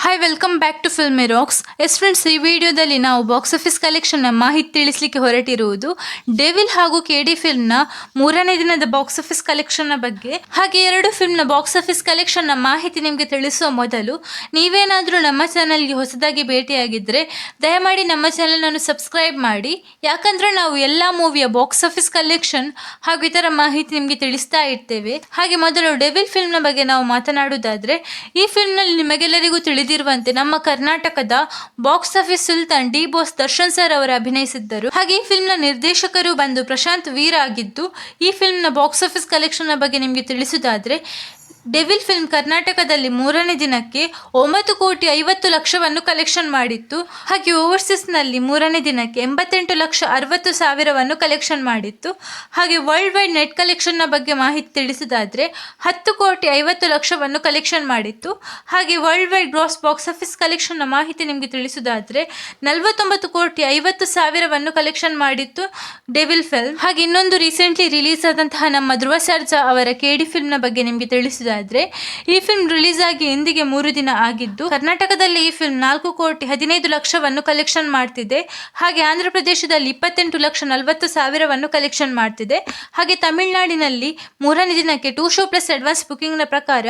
Hi welcome back to Filmy Rocks. Yes friends, ಈ ವಿಡಿಯೋದಲ್ಲಿ ನಾವು ಬಾಕ್ಸ್ ಆಫೀಸ್ ಕಲೆಕ್ಷನ್ನ ಮಾಹಿತಿ ತಿಳಿಸಲಿಕ್ಕೆ ಹೊರಟಿರುವುದು ಡೆವಿಲ್ ಹಾಗೂ ಕೆಡಿ ಫಿಲ್ಮ್ನ ಮೂರನೇ ದಿನದ ಬಾಕ್ಸ್ ಆಫೀಸ್ ಕಲೆಕ್ಷನ್ನ ಬಗ್ಗೆ. ಹಾಗೆ ಎರಡು ಫಿಲ್ಮ್ನ ಬಾಕ್ಸ್ ಆಫೀಸ್ ಕಲೆಕ್ಷನ್ನ ಮಾಹಿತಿ ನಿಮಗೆ ತಿಳಿಸುವ ಮೊದಲು ನೀವೇನಾದರೂ ನಮ್ಮ ಚಾನಲ್ಗೆ ಹೊಸದಾಗಿ ಭೇಟಿಯಾಗಿದ್ದರೆ ದಯಮಾಡಿ ನಮ್ಮ ಚಾನಲನ್ನು ಸಬ್ಸ್ಕ್ರೈಬ್ ಮಾಡಿ. ಯಾಕಂದರೆ ನಾವು ಎಲ್ಲ ಮೂವಿಯ ಬಾಕ್ಸ್ ಆಫೀಸ್ ಕಲೆಕ್ಷನ್ ಹಾಗೂ ಇತರ ಮಾಹಿತಿ ನಿಮಗೆ ತಿಳಿಸ್ತಾ ಇರ್ತೇವೆ. ಹಾಗೆ ಮೊದಲು ಡೆವಿಲ್ ಫಿಲ್ಮ್ನ ಬಗ್ಗೆ ನಾವು ಮಾತನಾಡುವುದಾದರೆ, ಈ ಫಿಲ್ಮ್ನಲ್ಲಿ ನಿಮಗೆಲ್ಲರಿಗೂ ತಿಳಿದಿರುವಂತೆ ನಮ್ಮ ಕರ್ನಾಟಕದ box office Sultan D boss Darshan sir ಅವರು ಅಭಿನಯಿಸಿದ್ದರು. ಹಾಗೆ ಈ ಫಿಲ್ಮ್ನ ನಿರ್ದೇಶಕರು ಬಂದು ಪ್ರಶಾಂತ್ ವೀರ್ ಆಗಿದ್ದು, ಈ ಫಿಲ್ಮ್ನ ಬಾಕ್ಸ್ ಆಫೀಸ್ ಕಲೆಕ್ಷನ್ ಬಗ್ಗೆ ನಿಮಗೆ ತಿಳಿಸುವುದಾದರೆ, ಡೆವಿಲ್ ಫಿಲ್ಮ್ ಕರ್ನಾಟಕದಲ್ಲಿ ಮೂರನೇ ದಿನಕ್ಕೆ 9,50,00,000 ಕಲೆಕ್ಷನ್ ಮಾಡಿತ್ತು. ಹಾಗೆ ಓವರ್ಸೀಸ್ನಲ್ಲಿ ಮೂರನೇ ದಿನಕ್ಕೆ 88,60,000 ಕಲೆಕ್ಷನ್ ಮಾಡಿತ್ತು. ಹಾಗೆ ವರ್ಲ್ಡ್ ವೈಡ್ ನೆಟ್ ಕಲೆಕ್ಷನ್ನ ಬಗ್ಗೆ ಮಾಹಿತಿ ತಿಳಿಸುವುದಾದರೆ 10,50,00,000 ಕಲೆಕ್ಷನ್ ಮಾಡಿತ್ತು. ಹಾಗೆ world wide gross box office ಕಲೆಕ್ಷನ್ನ ಮಾಹಿತಿ ನಿಮಗೆ ತಿಳಿಸುವುದಾದರೆ 49,50,000 ಕಲೆಕ್ಷನ್ ಮಾಡಿತ್ತು ಡೆವಿಲ್ ಫಿಲ್ಮ್. ಹಾಗೆ ಇನ್ನೊಂದು ರೀಸೆಂಟ್ಲಿ ರಿಲೀಸ್ ಆದಂತಹ ನಮ್ಮ ಧ್ರುವ ಸರ್ಜಾ ಅವರ ಕೆಡಿ ಫಿಲ್ಮ್ನ ಬಗ್ಗೆ ನಿಮಗೆ ತಿಳಿಸಿದ ಈ ಫಿಲ್ಮ್ ರಿಲೀಸ್ ಆಗಿ ಇಂದಿಗೆ 3 ದಿನ ಆಗಿದ್ದು, ಕರ್ನಾಟಕದಲ್ಲಿ ಈ ಫಿಲ್ಮ್ 4,15,00,000 ಕಲೆಕ್ಷನ್ ಮಾಡ್ತಿದೆ. ಹಾಗೆ ಆಂಧ್ರ ಪ್ರದೇಶದಲ್ಲಿ 28,40,000 ಕಲೆಕ್ಷನ್ ಮಾಡ್ತಿದೆ. ಹಾಗೆ ತಮಿಳುನಾಡಿನಲ್ಲಿ ಮೂರನೇ ದಿನಕ್ಕೆ 2 ಶೋ ಪ್ಲಸ್ ಅಡ್ವಾನ್ಸ್ ಬುಕಿಂಗ್ನ ಪ್ರಕಾರ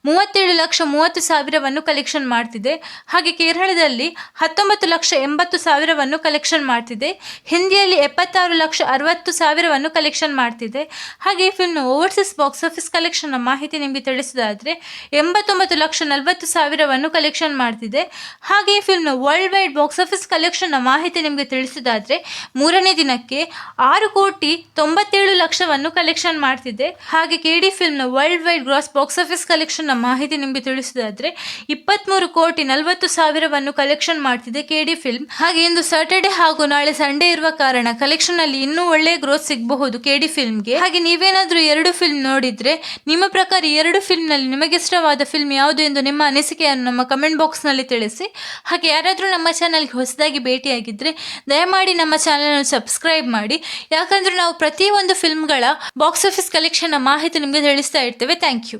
37,30,000 ಕಲೆಕ್ಷನ್ ಮಾಡ್ತಿದೆ. ಹಾಗೆ ಕೇರಳದಲ್ಲಿ 19,80,000 ಕಲೆಕ್ಷನ್ ಮಾಡ್ತಿದೆ. ಹಿಂದಿಯಲ್ಲಿ 76,60,000 ಕಲೆಕ್ಷನ್ ಮಾಡ್ತಿದೆ. ಹಾಗೆ ಈ film overseas box office collection ಮಾಹಿತಿ ನಿಮಗೆ ತಿಳಿಸುವುದಾದರೆ 89,40,000 ಕಲೆಕ್ಷನ್ ಮಾಡ್ತಿದೆ. ಹಾಗೆ ಈ ಫಿಲ್ಮ್ನ ವರ್ಲ್ಡ್ ವೈಡ್ ಬಾಕ್ಸ್ ಆಫೀಸ್ ಕಲೆಕ್ಷನ್ನ ಮಾಹಿತಿ ನಿಮಗೆ ತಿಳಿಸುವುದಾದರೆ ಮೂರನೇ ದಿನಕ್ಕೆ 6,97,00,000 ಕಲೆಕ್ಷನ್ ಮಾಡ್ತಿದೆ. ಹಾಗೆ ಕೆಡಿ ಫಿಲ್ಮ್ನ world wide gross box office ಕಲೆಕ್ಷನ್ನ ಮಾಹಿತಿ ನಿಮಗೆ ತಿಳಿಸುವುದಾದರೆ 23,40,00,000 ಕಲೆಕ್ಷನ್ ಮಾಡ್ತಿದೆ ಕೆಡಿ ಫಿಲ್ಮ್. ಹಾಗೆ ಇಂದು ಸ್ಯಾಟರ್ಡೆ ಹಾಗೂ ನಾಳೆ ಸಂಡೇ ಇರುವ ಕಾರಣ ಕಲೆಕ್ಷನ್ ಅಲ್ಲಿ ಇನ್ನೂ ಒಳ್ಳೆಯ ಗ್ರೋತ್ ಸಿಗಬಹುದು ಕೆಡಿ ಫಿಲ್ಮ್ಗೆ. ಹಾಗೆ ನೀವೇನಾದರೂ ಎರಡು ಫಿಲ್ಮ್ ನೋಡಿದ್ರೆ ನಿಮ್ಮ ಪ್ರಕಾರ ಎರಡು ಫಿಲ್ಮ್ನಲ್ಲಿ ನಿಮಗೆ ಇಷ್ಟವಾದ ಫಿಲ್ಮ್ ಯಾವುದು ಎಂದು ನಿಮ್ಮ ಅನಿಸಿಕೆಯನ್ನು ನಮ್ಮ ಕಮೆಂಟ್ ಬಾಕ್ಸ್ನಲ್ಲಿ ತಿಳಿಸಿ. ಹಾಗೆ ಯಾರಾದರೂ ನಮ್ಮ ಚಾನಲ್ಗೆ ಹೊಸದಾಗಿ ಭೇಟಿಯಾಗಿದ್ದರೆ ದಯಮಾಡಿ ನಮ್ಮ ಚಾನಲನ್ನು ಸಬ್ಸ್ಕ್ರೈಬ್ ಮಾಡಿ. ಯಾಕಂದರೆ ನಾವು ಪ್ರತಿಯೊಂದು ಫಿಲ್ಮ್ಗಳ ಬಾಕ್ಸ್ ಆಫೀಸ್ ಕಲೆಕ್ಷನ್ನ ಮಾಹಿತಿ ನಿಮಗೆ ತಿಳಿಸ್ತಾ ಇರ್ತೇವೆ. Thank you.